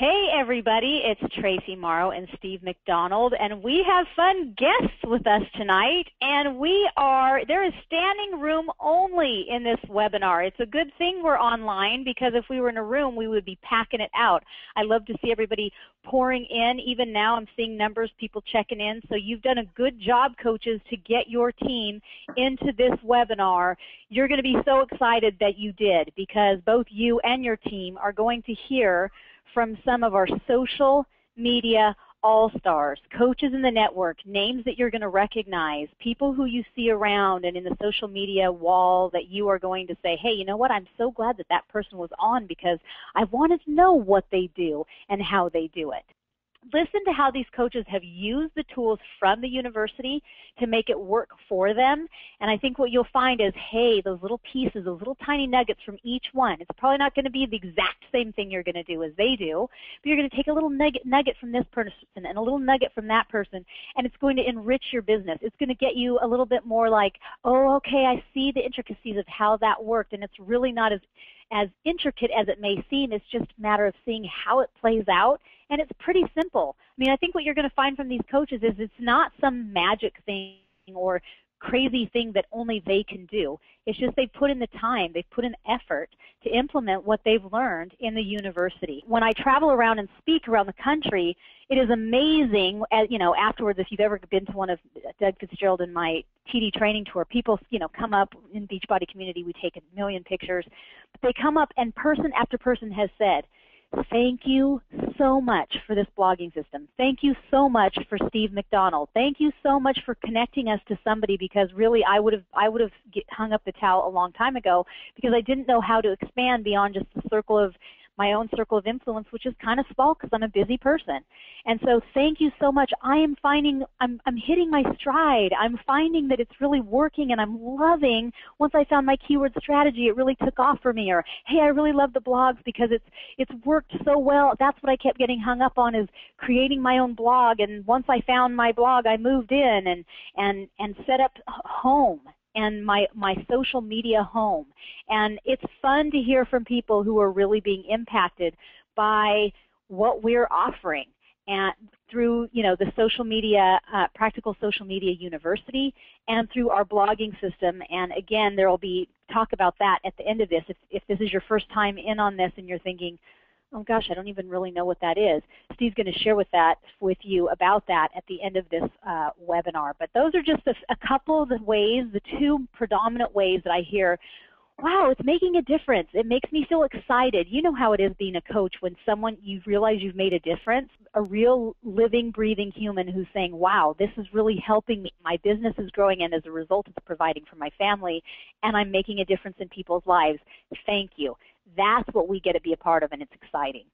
Hey everybody, it's Traci Morrow and Steve MacDonald, and we have fun guests with us tonight, and there is standing room only in this webinar. It's a good thing we're online, because if we were in a room, we would be packing it out. I love to see everybody pouring in. Even now I'm seeing numbers, people checking in, so you've done a good job, coaches, to get your team into this webinar. You're going to be so excited that you did, because both you and your team are going to hear from some of our social media all-stars, coaches in the network, names that you're going to recognize, people who you see around and in the social media wall that you are going to say, hey, you know what, I'm so glad that that person was on, because I wanted to know what they do and how they do it. Listen to how these coaches have used the tools from the university to make it work for them. And I think what you'll find is, hey, those little pieces, those little tiny nuggets from each one, it's probably not going to be the exact same thing you're going to do as they do, but you're going to take a little nugget from this person and a little nugget from that person, and it's going to enrich your business. It's going to get you a little bit more like, oh, okay, I see the intricacies of how that worked, and it's really not as intricate as it may seem. It's just a matter of seeing how it plays out, and it's pretty simple. I mean, I think what you're going to find from these coaches is it's not some magic thing or crazy thing that only they can do. It's just they've put in the time, they've put in effort to implement what they've learned in the university. When I travel around and speak around the country, it is amazing, you know, afterwards, if you've ever been to one of Doug Fitzgerald and my TD training tour, people, you know, come up in Beachbody community, we take a million pictures, but they come up and person after person has said, thank you so much for this blogging system. Thank you so much for Steve MacDonald. Thank you so much for connecting us to somebody, because really I would have hung up the towel a long time ago, because I didn't know how to expand beyond just the circle of my own circle of influence, which is kind of small because I'm a busy person. And so thank you so much. I am finding I'm hitting my stride. I'm finding that it's really working, and I'm loving, once I found my keyword strategy, it really took off for me. Or, hey, I really love the blogs because it's worked so well. That's what I kept getting hung up on, is creating my own blog. And once I found my blog, I moved in and set up home and my social media home. And it's fun to hear from people who are really being impacted by what we're offering, and through, you know, the social media, Practical Social Media University, and through our blogging system. And again, there will be talk about that at the end of this. If this is your first time in on this and you're thinking, oh gosh, I don't even really know what that is, Steve's going to share with you about that at the end of this webinar. But those are just a couple of the ways, the two predominant ways that I hear, wow, it's making a difference. It makes me feel excited. You know how it is being a coach when you realize you've made a difference, a real living, breathing human who's saying, wow, this is really helping me. My business is growing, and as a result, it's providing for my family, and I'm making a difference in people's lives. Thank you. That's what we get to be a part of, and it's exciting.